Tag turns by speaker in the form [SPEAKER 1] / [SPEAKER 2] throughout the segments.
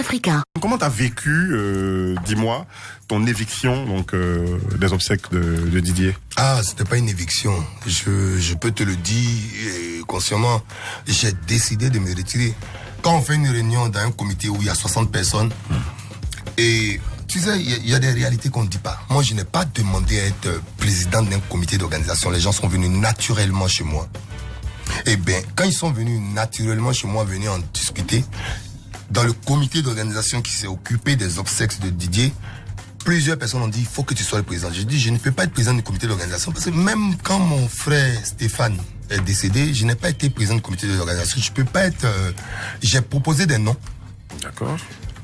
[SPEAKER 1] Africain.
[SPEAKER 2] Comment t'as vécu, dis-moi, ton éviction donc des obsèques de Didier?
[SPEAKER 3] Ah, c'était pas une éviction. Je peux te le dire consciemment. J'ai décidé de me retirer. Quand on fait une réunion dans un comité où il y a 60 personnes, et tu sais, il y a des réalités qu'on ne dit pas. Moi, je n'ai pas demandé à être président d'un comité d'organisation. Les gens sont venus naturellement chez moi. Eh bien, quand ils sont venus naturellement chez moi, venus en discuter, dans le comité d'organisation qui s'est occupé des obsèques de Didier, plusieurs personnes ont dit, il faut que tu sois le président. J'ai dit, je ne peux pas être président du comité d'organisation parce que même quand mon frère Stéphane est décédé, je n'ai pas été président du comité d'organisation. Je peux pas être... j'ai proposé des noms. D'accord.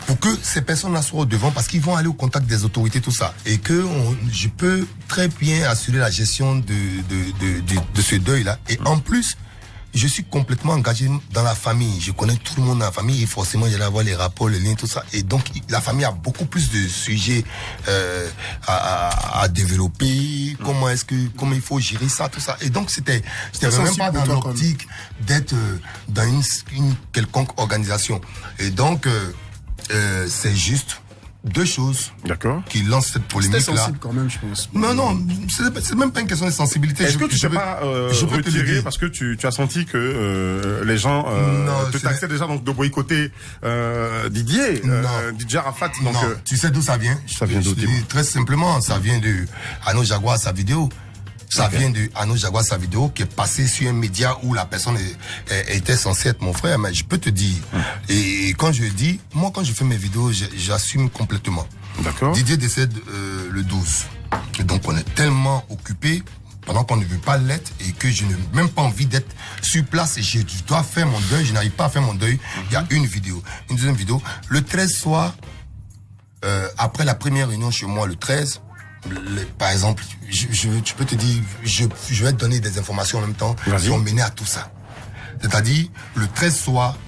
[SPEAKER 3] Pour que ces personnes-là soient au devant parce qu'ils vont aller au contact des autorités, tout ça. Et que je peux très bien assurer la gestion de ce deuil-là. Et en plus, je suis complètement engagé dans la famille. Je connais tout le monde dans la famille et forcément, j'allais avoir les rapports, les liens, tout ça. Et donc, la famille a beaucoup plus de sujets à développer. Comment il faut gérer ça, tout ça. Et donc, c'était vraiment pas dans l'optique d'être dans une quelconque organisation. Et donc, c'est juste deux choses qui lancent cette polémique-là.
[SPEAKER 2] C'était sensible quand même, je pense.
[SPEAKER 3] Non, c'est même pas une question de sensibilité.
[SPEAKER 2] Est-ce que tu ne t'es pas retiré parce que tu as senti que les gens te taxaient déjà donc de boycotter Didier, Didier Arafat? Donc,
[SPEAKER 3] non, tu sais d'où ça vient?
[SPEAKER 2] Ça vient d'où?
[SPEAKER 3] Très simplement, ça vient de Arnaud Jaguar, sa vidéo. Ça vient de Arnaud Jaguar, sa vidéo, qui est passée sur un média où la personne était censée être mon frère. Mais je peux te dire, et quand je dis, moi quand je fais mes vidéos, j'assume complètement. D'accord. Didier décède le 12. Et donc on est tellement occupé pendant qu'on ne veut pas l'être et que je n'ai même pas envie d'être sur place et je dois faire mon deuil, je n'arrive pas à faire mon deuil. Il y a une vidéo. Une deuxième vidéo. Le 13 soir, après la première réunion chez moi, le 13, par exemple, je peux te dire, je vais te donner des informations en même temps qui ont mené à tout ça. C'est-à-dire, le 13 soir,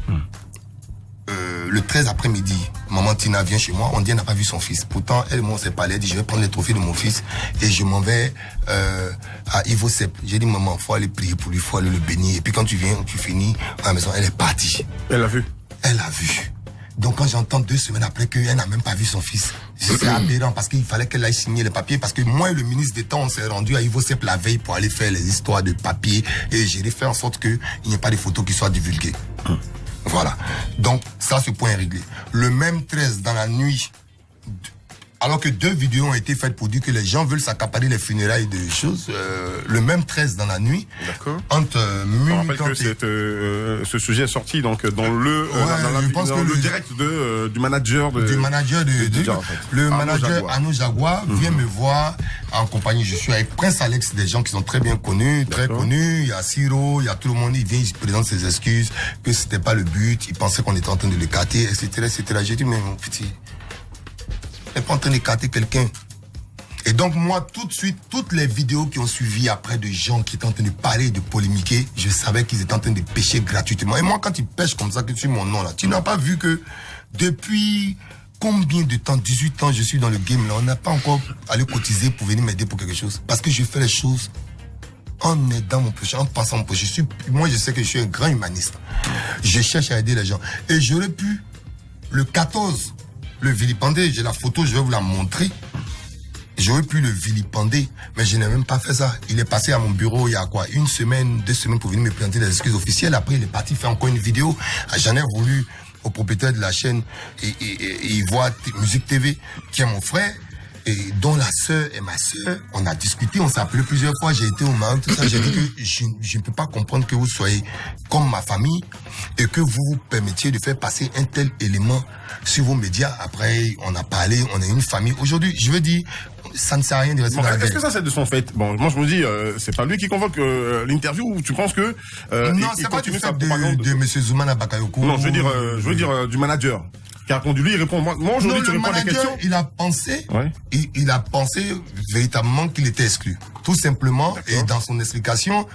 [SPEAKER 3] le 13 après-midi, maman Tina vient chez moi, on dit elle n'a pas vu son fils. Pourtant, elle et moi on s'est parlé, elle dit je vais prendre les trophées de mon fils et je m'en vais à Ivo Sepp. J'ai dit maman, faut aller prier pour lui, faut aller le bénir. Et puis quand tu viens, tu finis à la maison, elle est partie.
[SPEAKER 2] Elle l'a vu? Elle
[SPEAKER 3] l'a vu. Donc quand j'entends 2 semaines après qu'elle n'a même pas vu son fils, c'est aberrant parce qu'il fallait qu'elle aille signer les papiers parce que moi et le ministre d'État on s'est rendu à Ivo Sepp la veille pour aller faire les histoires de papiers et j'ai fait en sorte qu'il n'y ait pas de photos qui soient divulguées. Voilà. Donc ça, ce point est réglé. Le même 13 dans la nuit, alors que 2 vidéos ont été faites pour dire que les gens veulent s'accaparer les funérailles de choses, le même 13 dans la nuit, entre minuit...
[SPEAKER 2] On rappelle que ce sujet est sorti donc dans le direct du manager de...
[SPEAKER 3] Le manager Arnaud Jaguar vient me voir en compagnie. Je suis avec Prince Alex, des gens qui sont très bien connus, très connus. Il y a Siro, il y a tout le monde. Il vient, il présente ses excuses, que c'était pas le but. Il pensait qu'on était en train de l'écarter, etc., etc. J'ai dit, mais mon petit... n'est pas en train d'écarter quelqu'un. Et donc moi, tout de suite, toutes les vidéos qui ont suivi après de gens qui étaient en train de parler, de polémiquer, je savais qu'ils étaient en train de pêcher gratuitement. Et moi, quand ils pêchent comme ça, que tu mon nom là, tu n'as pas vu que depuis combien de temps, 18 ans, je suis dans le game là, on n'a pas encore allé cotiser pour venir m'aider pour quelque chose. Parce que je fais les choses en aidant mon prochain, en passant mon prochain. Moi, je sais que je suis un grand humaniste. Je cherche à aider les gens. Et j'aurais pu, le 14, le vilipender, j'ai la photo, je vais vous la montrer. J'aurais pu le vilipender, mais je n'ai même pas fait ça. Il est passé à mon bureau il y a quoi, 1 semaine, 2 semaines pour venir me présenter des excuses officielles. Après, il est parti faire encore une vidéo. J'en ai voulu au propriétaire de la chaîne et il voit Musique TV, qui est mon frère, et dont la sœur est ma sœur. On a discuté, on s'est appelé plusieurs fois, j'ai été au Maroc, tout ça. J'ai dit que je ne peux pas comprendre que vous soyez comme ma famille et que vous vous permettiez de faire passer un tel élément sur vos médias. Après, on a parlé, on est une famille. Aujourd'hui, je veux dire, ça ne sert à rien de rester dans la
[SPEAKER 2] Est-ce que ça c'est de son fait? Bon, moi je me dis, c'est pas lui qui convoque l'interview, ou tu penses que
[SPEAKER 3] non, c'est pas du fait de M. Zoumana Bakayoko.
[SPEAKER 2] Non, je veux dire du manager qui a répondu. Lui, il répond. Moi aujourd'hui, tu réponds à des questions.
[SPEAKER 3] Il a pensé, il a pensé véritablement qu'il était exclu. Tout simplement, et dans son explication,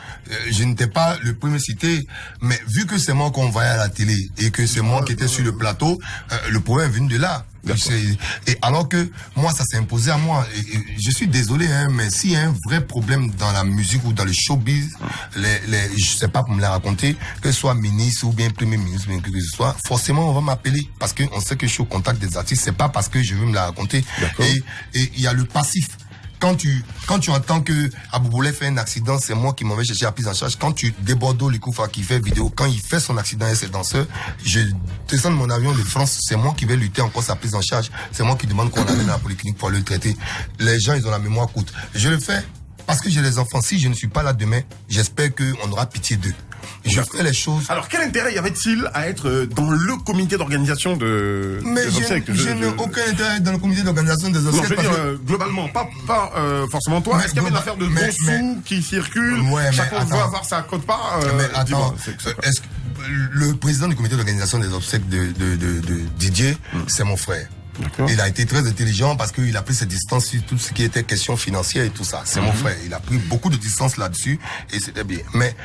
[SPEAKER 3] je n'étais pas le premier cité, mais vu que c'est moi qu'on voyait à la télé et que c'est moi qui étais sur le plateau, le problème est venu de là. Et alors que moi, ça s'est imposé à moi. Et je suis désolé, hein, mais s'il y a un vrai problème dans la musique ou dans le showbiz, je sais pas pour me la raconter, que ce soit ministre ou bien premier ministre, bien que ce soit, forcément on va m'appeler parce qu'on sait que je suis au contact des artistes, c'est pas parce que je veux me la raconter. Et il y a le passif. Quand tu entends que Abouboulé fait un accident, c'est moi qui m'en vais chercher la prise en charge. Quand tu débordes Likoufa qui fait vidéo, quand il fait son accident et ses danseurs, je descends de mon avion de France, c'est moi qui vais lutter encore sa prise en charge. C'est moi qui demande qu'on l'amène à la polyclinique pour le traiter. Les gens, ils ont la mémoire courte. Je le fais parce que j'ai les enfants. Si je ne suis pas là demain, j'espère qu'on aura pitié d'eux. Je ferai les choses.
[SPEAKER 2] Alors, quel intérêt y avait-il à être dans le comité d'organisation des obsèques?
[SPEAKER 3] Je n'ai aucun intérêt dans le comité d'organisation des obsèques.
[SPEAKER 2] Non, je veux dire, globalement, pas forcément toi. Est-ce qu'il y avait une affaire de gros sous qui circule? Chacun veut avoir sa cote-part.
[SPEAKER 3] Mais attends, est-ce que le président du comité d'organisation des obsèques de Didier, c'est mon frère. Il a été très intelligent parce qu'il a pris ses distances sur tout ce qui était question financière et tout ça. C'est mon frère. Il a pris beaucoup de distance là-dessus et c'était bien. Mais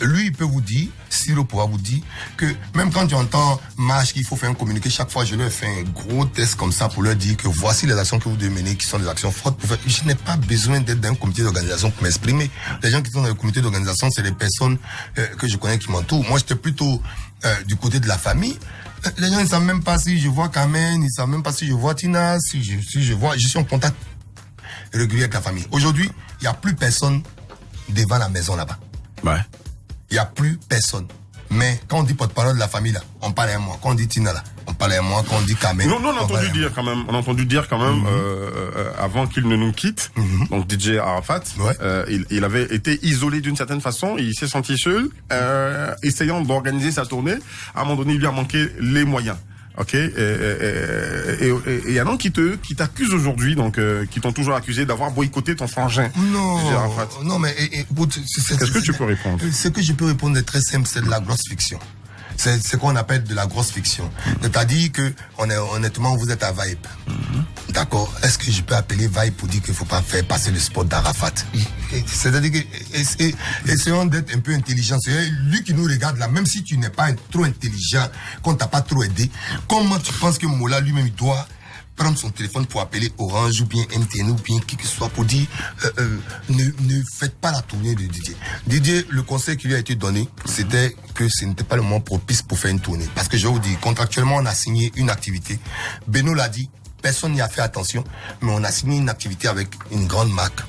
[SPEAKER 3] lui, il peut vous dire, Siro pourra vous dire que même quand tu entends Mach qu'il faut faire un communiqué, chaque fois je leur fais un gros test comme ça pour leur dire que voici les actions que vous devez mener qui sont des actions fortes pour faire. Je n'ai pas besoin d'être dans un comité d'organisation pour m'exprimer. Les gens qui sont dans le comité d'organisation, c'est les personnes que je connais qui m'entourent. Moi, j'étais plutôt du côté de la famille. Les gens ne savent même pas si je vois Carmen, ils ne savent même pas si je vois Tina, si je suis en contact régulier avec la famille. Aujourd'hui, il n'y a plus personne devant la maison là-bas.
[SPEAKER 2] Ouais.
[SPEAKER 3] Il n'y a plus personne. Mais quand on dit porte-parole de la famille là, on parle à moi. Quand on dit Tina là, on parle à moi. Quand on dit Carmen,
[SPEAKER 2] non, on a entendu dire quand même. On a entendu dire quand même avant qu'il ne nous quitte. Donc DJ Arafat, il avait été isolé d'une certaine façon. Il s'est senti seul, essayant d'organiser sa tournée. À un moment donné, il lui a manqué les moyens. Ok, et il y en a qui t'accusent aujourd'hui, donc qui t'ont toujours accusé d'avoir boycotté ton frangin.
[SPEAKER 3] Non, mais écoute,
[SPEAKER 2] qu'est-ce que tu peux répondre?
[SPEAKER 3] Ce que je peux répondre est très simple, c'est de la grosse fiction. C'est ce qu'on appelle de la grosse fiction. C'est-à-dire que honnêtement, vous êtes à Vibe. D'accord. Est-ce que je peux appeler Vibe pour dire qu'il faut pas faire passer le spot d'Arafat? C'est-à-dire que essayons d'être un peu intelligents. C'est lui qui nous regarde là, même si tu n'es pas trop intelligent, qu'on t'a pas trop aidé. Comment tu penses que Mola lui-même il doit prendre son téléphone pour appeler Orange ou bien MTN ou bien qui que ce soit pour dire ne faites pas la tournée de Didier. Didier, le conseil qui lui a été donné, c'était que ce n'était pas le moment propice pour faire une tournée. Parce que je vous dis, contractuellement, on a signé une activité. Beno l'a dit, personne n'y a fait attention, mais on a signé une activité avec une grande marque.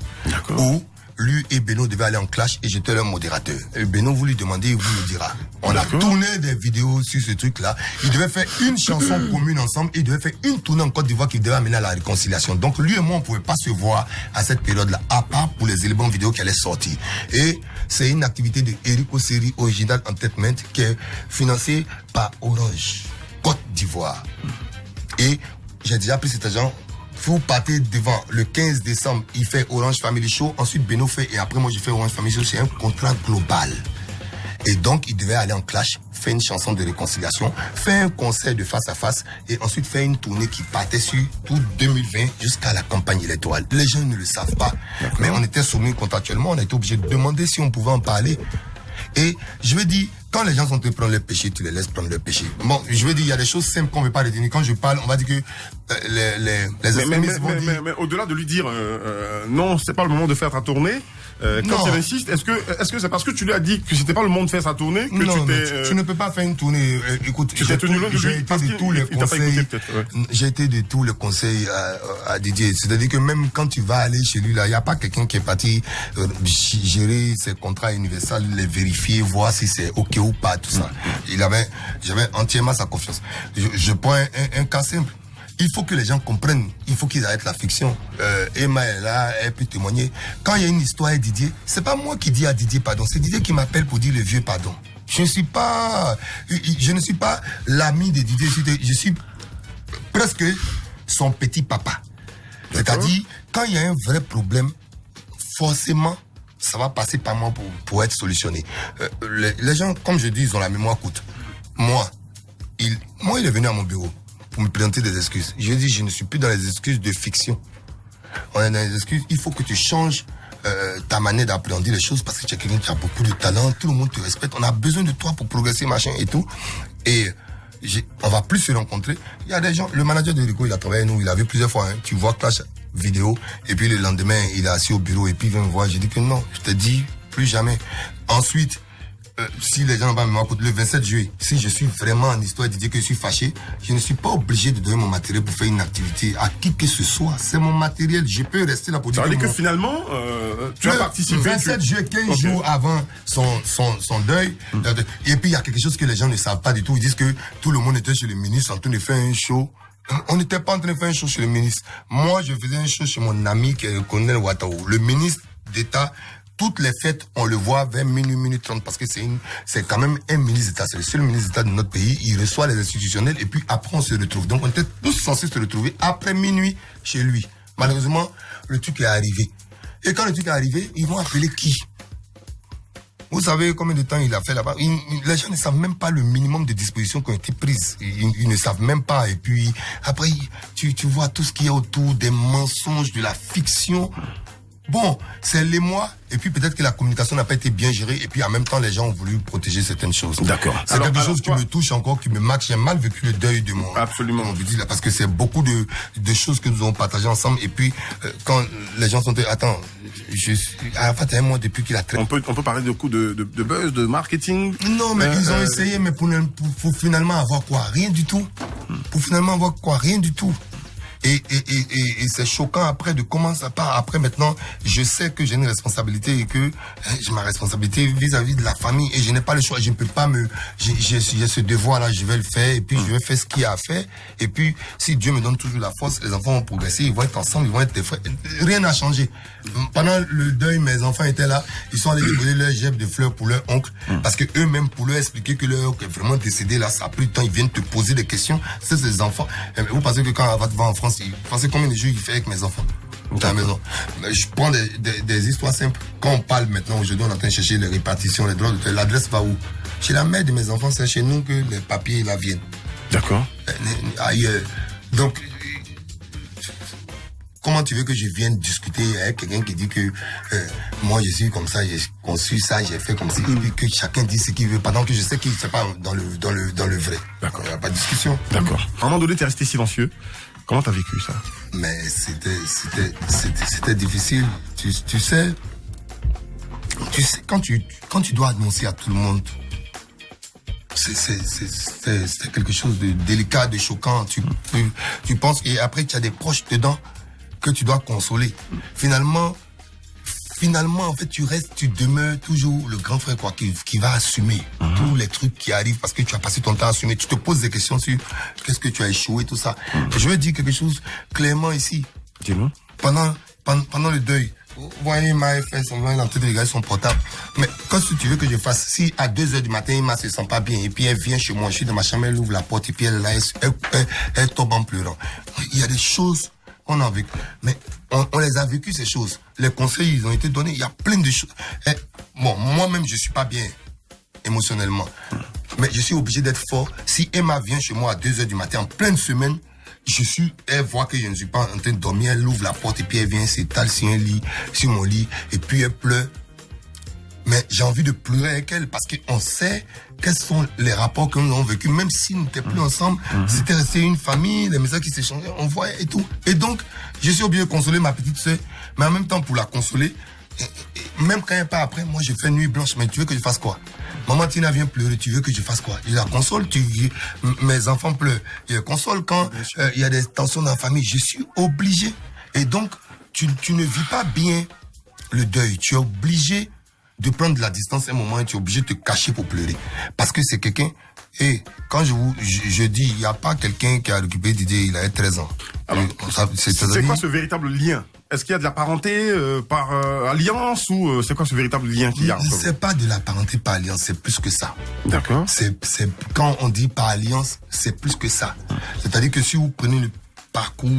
[SPEAKER 3] Où lui et Beno devaient aller en clash et j'étais leur modérateur. Et Beno, vous lui demandez, il vous le dira. On a tourné des vidéos sur ce truc-là. Ils devaient faire une chanson commune ensemble et ils devaient faire une tournée en Côte d'Ivoire qui devait amener à la réconciliation. Donc lui et moi, on pouvait pas se voir à cette période-là, à part pour les éléments vidéo qui allaient sortir. Et c'est une activité de Erico Série Original Entertainment qui est financée par Orange, Côte d'Ivoire. Et j'ai déjà pris cet agent. Vous partez devant le 15 décembre, il fait Orange Family Show, ensuite Beno fait et après moi je fais Orange Family Show, c'est un contrat global. Et donc il devait aller en clash, faire une chanson de réconciliation, faire un concert de face à face et ensuite faire une tournée qui partait sur tout 2020 jusqu'à la campagne électorale. Les gens ne le savent pas, mais on était soumis contractuellement, on a été obligé de demander si on pouvait en parler. Et je veux dire, quand les gens sont en train de prendre leur péché, tu les laisses prendre leur péché. Bon, je veux dire, il y a des choses simples qu'on ne veut pas retenir. Quand je parle, on va dire que les extrémistes vont dire...
[SPEAKER 2] Mais au-delà de lui dire non, c'est pas le moment de faire ta tournée, quand il insiste, est-ce que c'est parce que tu lui as dit que c'était pas le moment de faire sa tournée que
[SPEAKER 3] non, tu ne peux pas faire une tournée. Écoute, j'ai été de tous les conseils. J'ai été de tous les conseils à Didier. C'est-à-dire que même quand tu vas aller chez lui là, il n'y a pas quelqu'un qui est parti gérer ses contrats universels, les vérifier, voir si c'est ok ou pas, tout ça. J'avais entièrement sa confiance. Je prends un cas simple. Il faut que les gens comprennent. Il faut qu'ils arrêtent la fiction. Emma est là, elle peut témoigner. Quand il y a une histoire avec Didier, c'est pas moi qui dis à Didier pardon. C'est Didier qui m'appelle pour dire le vieux pardon. Je ne suis pas l'ami de Didier. Je suis presque son petit papa. C'est-à-dire, quand il y a un vrai problème, forcément, ça va passer par moi pour être solutionné. Les gens, comme je dis, ils ont la mémoire courte. Moi, il est venu à mon bureau pour me présenter des excuses. Je lui ai dit, je ne suis plus dans les excuses de fiction. On est dans les excuses, il faut que tu changes ta manière d'appréhender les choses parce que tu es quelqu'un qui a beaucoup de talent, tout le monde te respecte, on a besoin de toi pour progresser, machin et tout. Et on va plus se rencontrer. Il y a des gens, le manager de Rico, il a travaillé avec nous, il a vu plusieurs fois, tu vois Clash vidéo, et puis le lendemain, il est assis au bureau et puis il vient me voir. J'ai dit que non, je te dis plus jamais. Ensuite, si les gens n'ont pas mémoire, le 27 juillet, si je suis vraiment en histoire Didier, que je suis fâché, je ne suis pas obligé de donner mon matériel pour faire une activité à qui que ce soit. C'est mon matériel. Je peux rester là pour dire.
[SPEAKER 2] Ça veut dire que finalement, tu as participé.
[SPEAKER 3] Le 27 juillet, 15 jours avant son deuil. Et puis il y a quelque chose que les gens ne savent pas du tout. Ils disent que tout le monde était chez le ministre en train de faire un show. On n'était pas en train de faire un show chez le ministre. Moi, je faisais un show chez mon ami qui est le colonel Ouattao. Le ministre d'État, toutes les fêtes, on le voit vers minuit 30, parce que c'est quand même un ministre d'État. C'est le seul ministre d'État de notre pays. Il reçoit les institutionnels et puis après on se retrouve. Donc on était tous censés se retrouver après minuit chez lui. Malheureusement, le truc est arrivé. Et quand le truc est arrivé, ils vont appeler qui? Vous savez combien de temps il a fait là-bas? Les gens ne savent même pas le minimum de dispositions qui ont été prises. Ils ne savent même pas. Et puis, après, tu vois tout ce qu'il y a autour, des mensonges, de la fiction. Bon, c'est l'émoi. Et puis peut-être que la communication n'a pas été bien gérée. Et puis en même temps, les gens ont voulu protéger certaines choses.
[SPEAKER 2] D'accord.
[SPEAKER 3] C'est quelque chose qui me touche encore, qui me marque. J'ai mal vécu le deuil de mon...
[SPEAKER 2] Absolument.
[SPEAKER 3] On vous dit là, parce que c'est beaucoup de choses que nous avons partagées ensemble. Et puis, quand les gens sont... Attends, Arafat a un mois depuis qu'il a traité...
[SPEAKER 2] On peut parler de coups de buzz, de marketing.
[SPEAKER 3] Non, mais ils ont essayé, mais pour finalement avoir quoi? Rien du tout. Pour finalement avoir quoi? Rien du tout. Et c'est choquant après de comment ça part. Après maintenant, je sais que j'ai une responsabilité et que j'ai ma responsabilité vis-à-vis de la famille et je n'ai pas le choix. Je ne peux pas j'ai ce devoir-là, je vais le faire et puis je vais faire ce qu'il y a à faire. Et puis, si Dieu me donne toujours la force, les enfants vont progresser, ils vont être ensemble, ils vont être des frères. Rien n'a changé. Pendant le deuil, mes enfants étaient là, ils sont allés déposer leur gemme de fleurs pour leur oncle parce que eux-mêmes, pour leur expliquer que leur oncle est vraiment décédé, là, ça a pris du temps, ils viennent te poser des questions. C'est ces enfants. Vous pensez que quand Arafat va en France, vous pensez combien de jours il fait avec mes enfants dans la maison? Je prends des histoires simples. Quand on parle maintenant, aujourd'hui, on est en train de chercher les répartitions, les droits de l'adresse va où? Chez la mère de mes enfants, c'est chez nous que les papiers là viennent.
[SPEAKER 2] D'accord.
[SPEAKER 3] Ailleurs. Donc, comment tu veux que je vienne discuter avec quelqu'un qui dit que moi je suis comme ça, j'ai conçu ça, j'ai fait comme ça, et puis que chacun dit ce qu'il veut, pendant que je sais qu'il ne fait pas dans le vrai.
[SPEAKER 2] D'accord.
[SPEAKER 3] Il n'y a pas de discussion.
[SPEAKER 2] D'accord. À un moment donné, tu es resté silencieux. Comment t'as vécu ça?
[SPEAKER 3] Mais c'était difficile. Tu sais, quand tu dois annoncer à tout le monde, c'est quelque chose de délicat, de choquant. Tu penses, et après tu as des proches dedans que tu dois consoler. Finalement, en fait, tu demeures toujours le grand frère quoi, qui va assumer tous les trucs qui arrivent parce que tu as passé ton temps à assumer. Tu te poses des questions sur qu'est-ce que tu as échoué, tout ça. Je veux dire quelque chose clairement ici.
[SPEAKER 2] Dis-moi.
[SPEAKER 3] Pendant le deuil, vous voyez, il m'a fait semblant, il est en train de regarder son portable. Mais qu'est-ce que tu veux que je fasse? Si à 2h du matin, il ne se sent pas bien et puis elle vient chez moi, je suis dans ma chambre, elle ouvre la porte et puis elle tombe en pleurant. Il y a des choses on a vécu. Mais on les a vécues, ces choses. Les conseils, ils ont été donnés. Il y a plein de choses. Bon, moi-même, je suis pas bien émotionnellement. Mais je suis obligé d'être fort. Si Emma vient chez moi à 2h du matin, en pleine semaine, elle voit que je ne suis pas en train de dormir, elle ouvre la porte et puis elle vient s'étale sur un lit, sur mon lit, et puis elle pleure. Mais j'ai envie de pleurer avec elle parce qu'on sait quels sont les rapports que nous avons vécus, même si nous n'étions plus ensemble, c'était resté une famille, les messages qui s'échangeaient, on voyait et tout. Et donc, je suis obligé de consoler ma petite soeur, mais en même temps, pour la consoler, même quand elle part après, moi je fais nuit blanche, mais tu veux que je fasse quoi? Maman Tina vient pleurer, tu veux que je fasse quoi? Je la console, mes enfants pleurent, je la console quand il y a des tensions dans la famille, je suis obligé. Et donc, tu ne vis pas bien le deuil, tu es obligé de prendre de la distance un moment et tu es obligé de te cacher pour pleurer. Parce que c'est quelqu'un... Et quand je dis, il n'y a pas quelqu'un qui a récupéré Didier, il a 13 ans.
[SPEAKER 2] Alors, c'est quoi ce véritable lien? Est-ce qu'il y a de la parenté par alliance ou c'est quoi ce véritable lien qu'il y a?
[SPEAKER 3] C'est pas de la parenté par alliance, c'est plus que ça.
[SPEAKER 2] D'accord.
[SPEAKER 3] Quand on dit par alliance, c'est plus que ça. C'est-à-dire que si vous prenez le parcours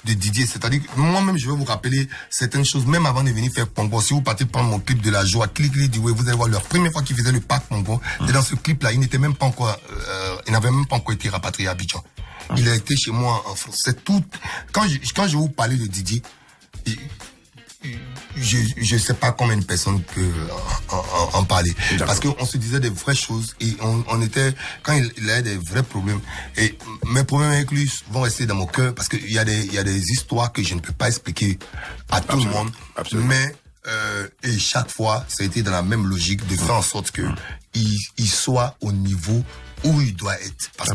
[SPEAKER 3] de Didier, c'est-à-dire que moi-même je vais vous rappeler certaines choses, même avant de venir faire Pongo. Si vous partez prendre mon clip de la joie, clic du way, vous allez voir la première fois qu'il faisait le parc Pongo, et dans ce clip-là, il n'était même pas encore, il n'avait même pas encore été rapatrié à Abidjan. Il a été chez moi en France. C'est tout. Quand je vous parlais de Didier, je sais pas combien de personnes peuvent en parler. Parce qu'on se disait des vraies choses et on était, quand il a des vrais problèmes, et mes problèmes avec lui vont rester dans mon cœur parce qu'il y a des histoires que je ne peux pas expliquer à tout le monde.
[SPEAKER 2] Absolument.
[SPEAKER 3] Mais Et chaque fois, ça a été dans la même logique de faire en sorte que il soit au niveau où il doit être. Parce